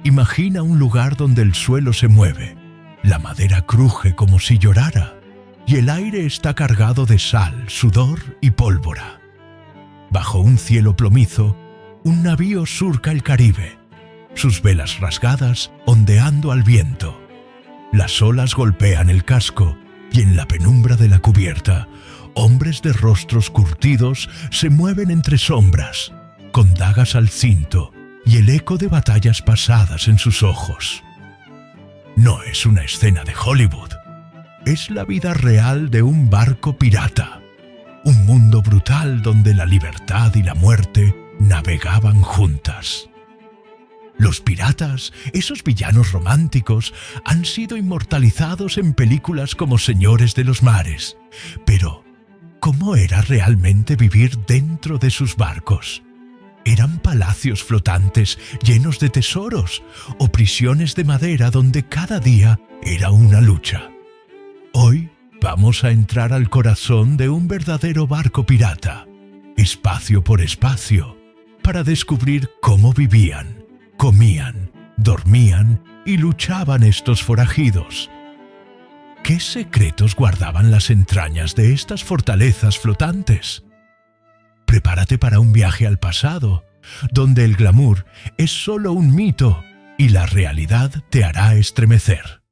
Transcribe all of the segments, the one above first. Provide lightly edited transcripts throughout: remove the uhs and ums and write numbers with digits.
Imagina un lugar donde el suelo se mueve, la madera cruje como si llorara, y el aire está cargado de sal, sudor y pólvora. Bajo un cielo plomizo, un navío surca el Caribe, sus velas rasgadas ondeando al viento. Las olas golpean el casco y en la penumbra de la cubierta, hombres de rostros curtidos se mueven entre sombras, con dagas al cinto y el eco de batallas pasadas en sus ojos. No es una escena de Hollywood, es la vida real de un barco pirata, un mundo brutal donde la libertad y la muerte navegaban juntas. Los piratas, esos villanos románticos, han sido inmortalizados en películas como Señores de los Mares. Pero, ¿cómo era realmente vivir dentro de sus barcos? ¿Eran palacios flotantes llenos de tesoros o prisiones de madera donde cada día era una lucha? Hoy vamos a entrar al corazón de un verdadero barco pirata, espacio por espacio, para descubrir cómo vivían, comían, dormían y luchaban estos forajidos. ¿Qué secretos guardaban las entrañas de estas fortalezas flotantes? Prepárate para un viaje al pasado, donde el glamour es solo un mito y la realidad te hará estremecer.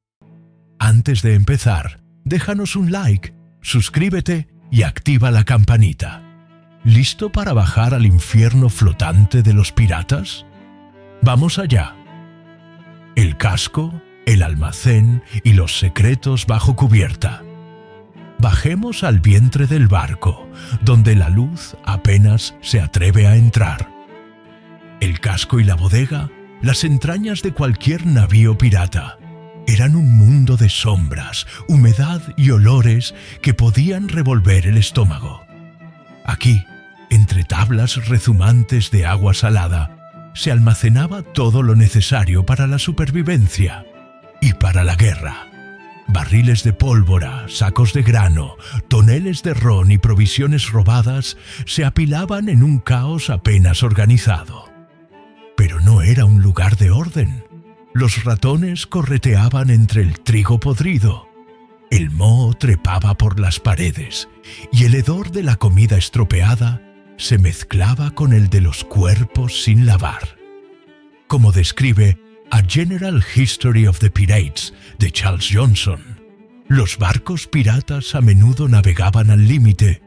Antes de empezar, déjanos un like, suscríbete y activa la campanita. ¿Listo para bajar al infierno flotante de los piratas? ¡Vamos allá! El casco, el almacén y los secretos bajo cubierta. Bajemos al vientre del barco, donde la luz apenas se atreve a entrar. El casco y la bodega, las entrañas de cualquier navío pirata, eran un mundo de sombras, humedad y olores que podían revolver el estómago. Aquí, entre tablas rezumantes de agua salada, se almacenaba todo lo necesario para la supervivencia y para la guerra. Barriles de pólvora, sacos de grano, toneles de ron y provisiones robadas se apilaban en un caos apenas organizado. Pero no era un lugar de orden. Los ratones correteaban entre el trigo podrido, el moho trepaba por las paredes y el hedor de la comida estropeada se mezclaba con el de los cuerpos sin lavar. Como describe A General History of the Pirates de Charles Johnson, los barcos piratas a menudo navegaban al límite,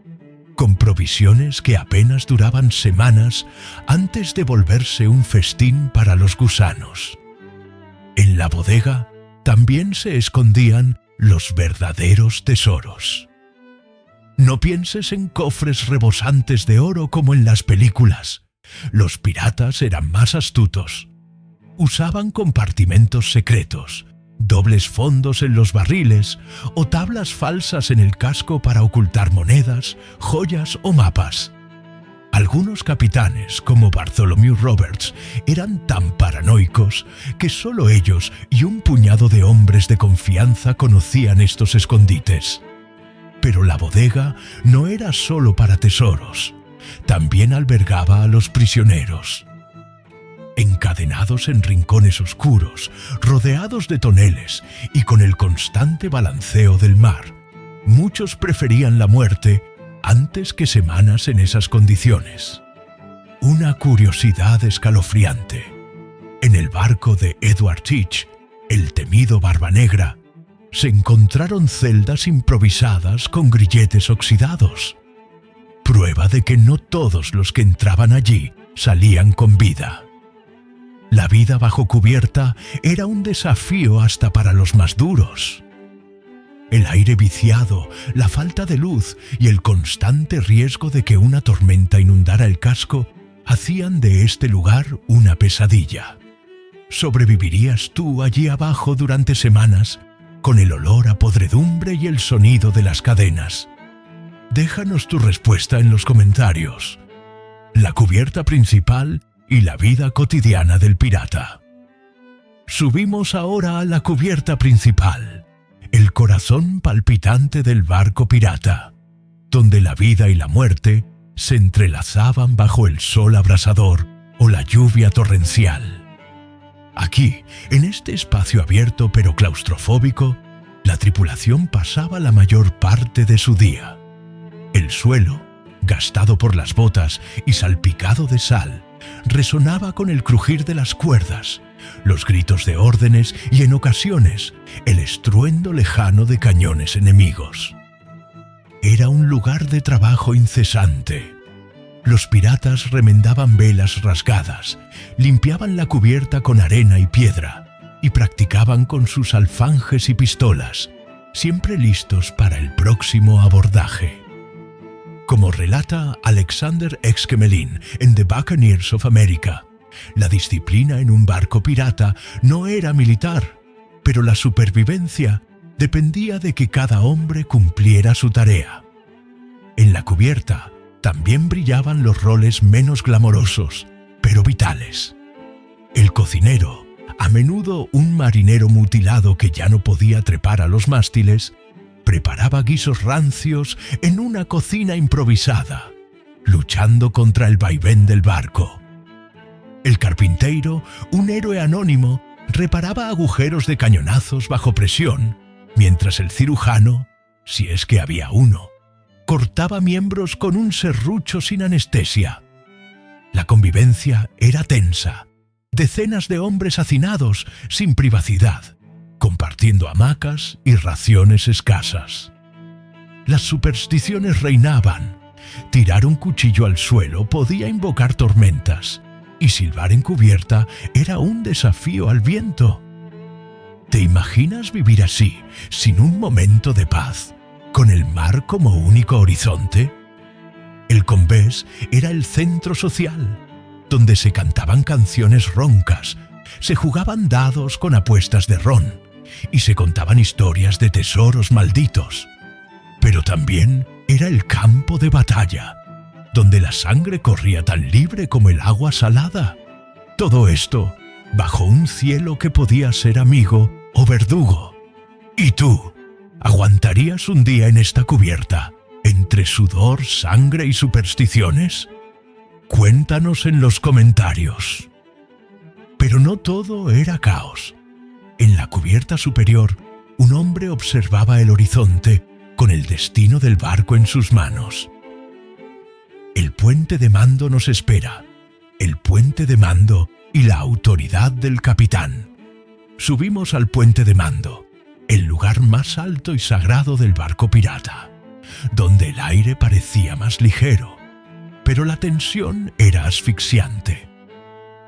con provisiones que apenas duraban semanas antes de volverse un festín para los gusanos. En la bodega también se escondían los verdaderos tesoros. No pienses en cofres rebosantes de oro como en las películas. Los piratas eran más astutos. Usaban compartimentos secretos, dobles fondos en los barriles o tablas falsas en el casco para ocultar monedas, joyas o mapas. Algunos capitanes, como Bartholomew Roberts, eran tan paranoicos que solo ellos y un puñado de hombres de confianza conocían estos escondites. Pero la bodega no era solo para tesoros, también albergaba a los prisioneros. Encadenados en rincones oscuros, rodeados de toneles y con el constante balanceo del mar, muchos preferían la muerte antes que semanas en esas condiciones. Una curiosidad escalofriante. En el barco de Edward Teach, el temido Barba Negra, se encontraron celdas improvisadas con grilletes oxidados. Prueba de que no todos los que entraban allí salían con vida. La vida bajo cubierta era un desafío hasta para los más duros. El aire viciado, la falta de luz y el constante riesgo de que una tormenta inundara el casco hacían de este lugar una pesadilla. ¿Sobrevivirías tú allí abajo durante semanas, con el olor a podredumbre y el sonido de las cadenas? Déjanos tu respuesta en los comentarios. La cubierta principal y la vida cotidiana del pirata. Subimos ahora a la cubierta principal, el corazón palpitante del barco pirata, donde la vida y la muerte se entrelazaban bajo el sol abrasador o la lluvia torrencial. Aquí, en este espacio abierto pero claustrofóbico, la tripulación pasaba la mayor parte de su día. El suelo, gastado por las botas y salpicado de sal, resonaba con el crujir de las cuerdas, los gritos de órdenes y, en ocasiones, el estruendo lejano de cañones enemigos. Era un lugar de trabajo incesante. Los piratas remendaban velas rasgadas, limpiaban la cubierta con arena y piedra y practicaban con sus alfanjes y pistolas, siempre listos para el próximo abordaje. Como relata Alexander Exquemelin en The Buccaneers of America, la disciplina en un barco pirata no era militar, pero la supervivencia dependía de que cada hombre cumpliera su tarea. En la cubierta también brillaban los roles menos glamorosos, pero vitales. El cocinero, a menudo un marinero mutilado que ya no podía trepar a los mástiles, preparaba guisos rancios en una cocina improvisada, luchando contra el vaivén del barco. El carpintero, un héroe anónimo, reparaba agujeros de cañonazos bajo presión, mientras el cirujano, si es que había uno, cortaba miembros con un serrucho sin anestesia. La convivencia era tensa. Decenas de hombres hacinados, sin privacidad, compartiendo hamacas y raciones escasas. Las supersticiones reinaban. Tirar un cuchillo al suelo podía invocar tormentas, y silbar en cubierta era un desafío al viento. ¿Te imaginas vivir así, sin un momento de paz, con el mar como único horizonte? El combés era el centro social, donde se cantaban canciones roncas, se jugaban dados con apuestas de ron y se contaban historias de tesoros malditos. Pero también era el campo de batalla, donde la sangre corría tan libre como el agua salada. Todo esto bajo un cielo que podía ser amigo o verdugo. ¿Y tú? ¿Aguantarías un día en esta cubierta, entre sudor, sangre y supersticiones? Cuéntanos en los comentarios. Pero no todo era caos. En la cubierta superior, un hombre observaba el horizonte con el destino del barco en sus manos. El puente de mando nos espera. El puente de mando y la autoridad del capitán. Subimos al puente de mando, el lugar más alto y sagrado del barco pirata, donde el aire parecía más ligero, pero la tensión era asfixiante.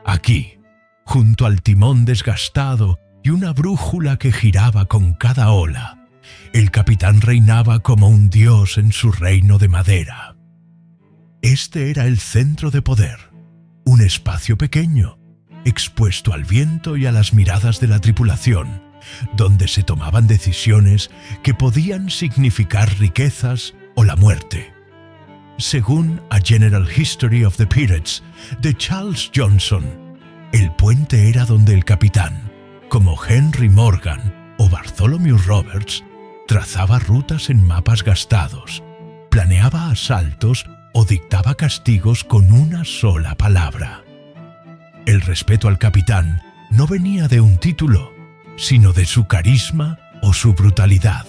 Aquí, junto al timón desgastado y una brújula que giraba con cada ola, el capitán reinaba como un dios en su reino de madera. Este era el centro de poder, un espacio pequeño, expuesto al viento y a las miradas de la tripulación, donde se tomaban decisiones que podían significar riquezas o la muerte. Según A General History of the Pirates de Charles Johnson, el puente era donde el capitán, como Henry Morgan o Bartholomew Roberts, trazaba rutas en mapas gastados, planeaba asaltos o dictaba castigos con una sola palabra. El respeto al capitán no venía de un título, sino de su carisma o su brutalidad.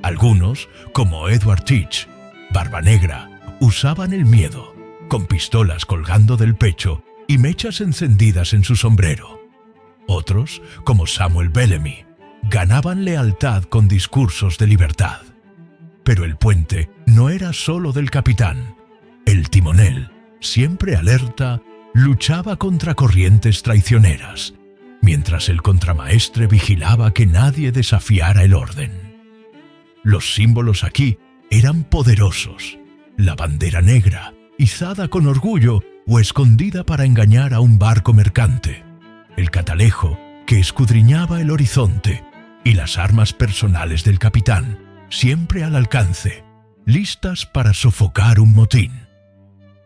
Algunos, como Edward Teach, Barba Negra, usaban el miedo, con pistolas colgando del pecho y mechas encendidas en su sombrero. Otros, como Samuel Bellamy, ganaban lealtad con discursos de libertad. Pero el puente no era solo del capitán. El timonel, siempre alerta, luchaba contra corrientes traicioneras, mientras el contramaestre vigilaba que nadie desafiara el orden. Los símbolos aquí eran poderosos. La bandera negra, izada con orgullo o escondida para engañar a un barco mercante. El catalejo, que escudriñaba el horizonte, y las armas personales del capitán, siempre al alcance, listas para sofocar un motín.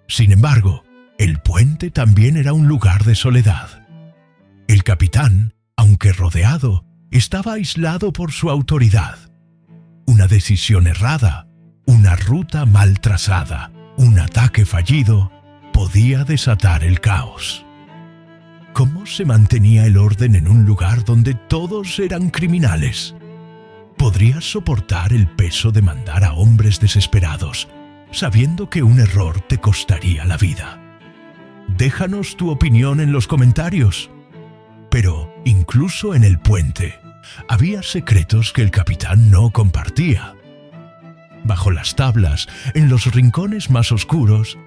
Sin embargo, el puente también era un lugar de soledad. El capitán, aunque rodeado, estaba aislado por su autoridad. Una decisión errada, una ruta mal trazada, un ataque fallido, podía desatar el caos. ¿Cómo se mantenía el orden en un lugar donde todos eran criminales? ¿Podrías soportar el peso de mandar a hombres desesperados, sabiendo que un error te costaría la vida? Déjanos tu opinión en los comentarios. Pero, incluso en el puente, había secretos que el capitán no compartía. Bajo las tablas, en los rincones más oscuros,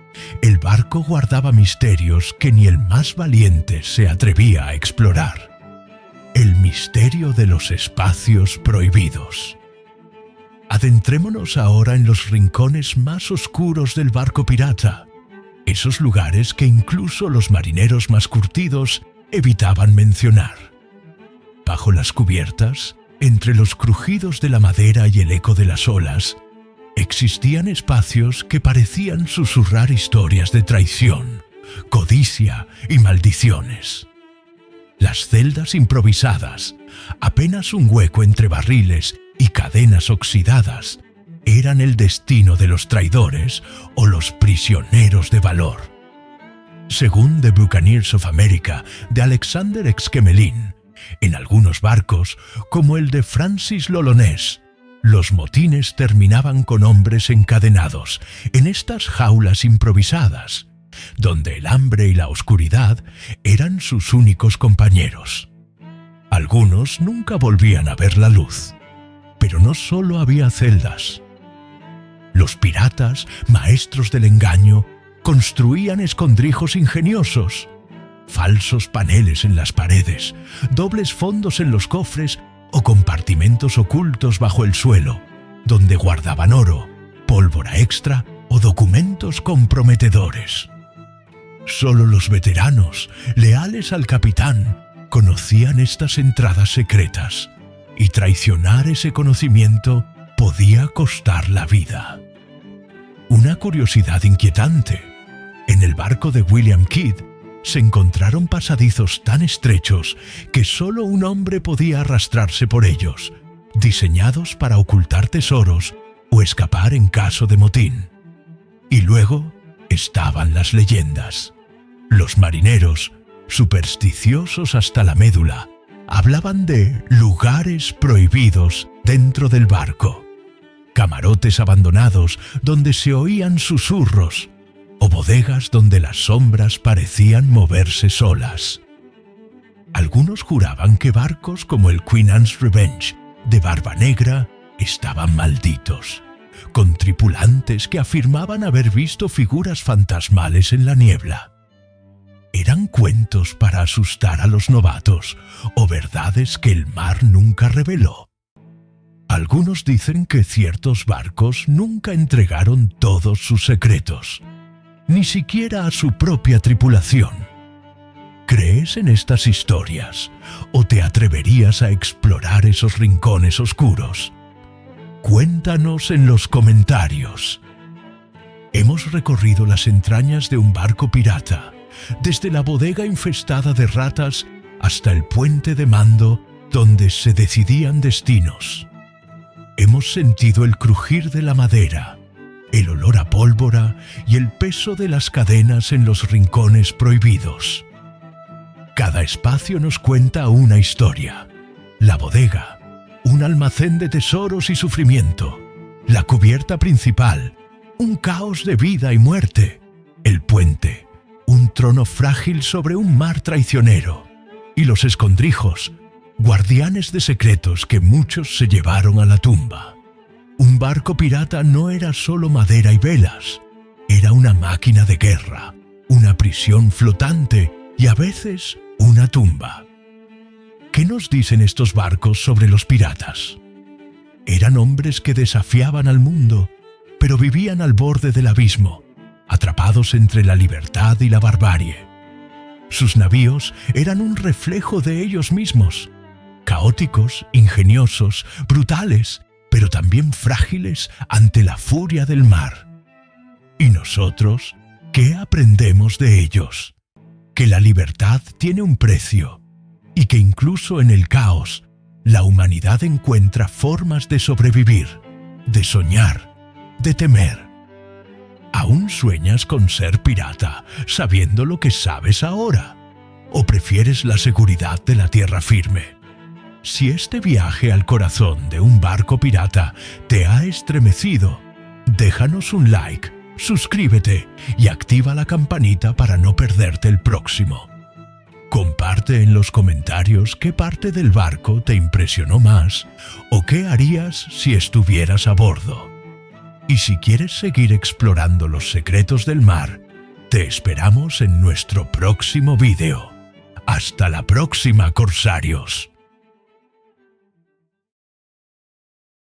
el barco guardaba misterios que ni el más valiente se atrevía a explorar. El misterio de los espacios prohibidos. Adentrémonos ahora en los rincones más oscuros del barco pirata, esos lugares que incluso los marineros más curtidos evitaban mencionar. Bajo las cubiertas, entre los crujidos de la madera y el eco de las olas, existían espacios que parecían susurrar historias de traición, codicia y maldiciones. Las celdas improvisadas, apenas un hueco entre barriles y cadenas oxidadas, eran el destino de los traidores o los prisioneros de valor. Según The Buccaneers of America de Alexander Exquemelin, en algunos barcos, como el de Francis Lolonés, los motines terminaban con hombres encadenados en estas jaulas improvisadas, donde el hambre y la oscuridad eran sus únicos compañeros. Algunos nunca volvían a ver la luz, pero no solo había celdas. Los piratas, maestros del engaño, construían escondrijos ingeniosos, falsos paneles en las paredes, dobles fondos en los cofres o compartimentos ocultos bajo el suelo, donde guardaban oro, pólvora extra o documentos comprometedores. Solo los veteranos, leales al capitán, conocían estas entradas secretas, y traicionar ese conocimiento podía costar la vida. Una curiosidad inquietante: en el barco de William Kidd se encontraron pasadizos tan estrechos que solo un hombre podía arrastrarse por ellos, diseñados para ocultar tesoros o escapar en caso de motín. Y luego estaban las leyendas. Los marineros, supersticiosos hasta la médula, hablaban de lugares prohibidos dentro del barco, camarotes abandonados donde se oían susurros, o bodegas donde las sombras parecían moverse solas. Algunos juraban que barcos como el Queen Anne's Revenge de Barba Negra estaban malditos, con tripulantes que afirmaban haber visto figuras fantasmales en la niebla. ¿Eran cuentos para asustar a los novatos o verdades que el mar nunca reveló? Algunos dicen que ciertos barcos nunca entregaron todos sus secretos, ni siquiera a su propia tripulación. ¿Crees en estas historias o te atreverías a explorar esos rincones oscuros? Cuéntanos en los comentarios. Hemos recorrido las entrañas de un barco pirata, desde la bodega infestada de ratas hasta el puente de mando donde se decidían destinos. Hemos sentido el crujir de la madera, el olor a pólvora y el peso de las cadenas en los rincones prohibidos. Cada espacio nos cuenta una historia. La bodega, un almacén de tesoros y sufrimiento. La cubierta principal, un caos de vida y muerte. El puente, un trono frágil sobre un mar traicionero. Y los escondrijos, guardianes de secretos que muchos se llevaron a la tumba. Un barco pirata no era solo madera y velas, era una máquina de guerra, una prisión flotante y a veces una tumba. ¿Qué nos dicen estos barcos sobre los piratas? Eran hombres que desafiaban al mundo, pero vivían al borde del abismo, atrapados entre la libertad y la barbarie. Sus navíos eran un reflejo de ellos mismos, caóticos, ingeniosos, brutales, pero también frágiles ante la furia del mar. ¿Y nosotros qué aprendemos de ellos? Que la libertad tiene un precio y que incluso en el caos, la humanidad encuentra formas de sobrevivir, de soñar, de temer. ¿Aún sueñas con ser pirata, sabiendo lo que sabes ahora? ¿O prefieres la seguridad de la tierra firme? Si este viaje al corazón de un barco pirata te ha estremecido, déjanos un like, suscríbete y activa la campanita para no perderte el próximo. Comparte en los comentarios qué parte del barco te impresionó más o qué harías si estuvieras a bordo. Y si quieres seguir explorando los secretos del mar, te esperamos en nuestro próximo vídeo. ¡Hasta la próxima, corsarios!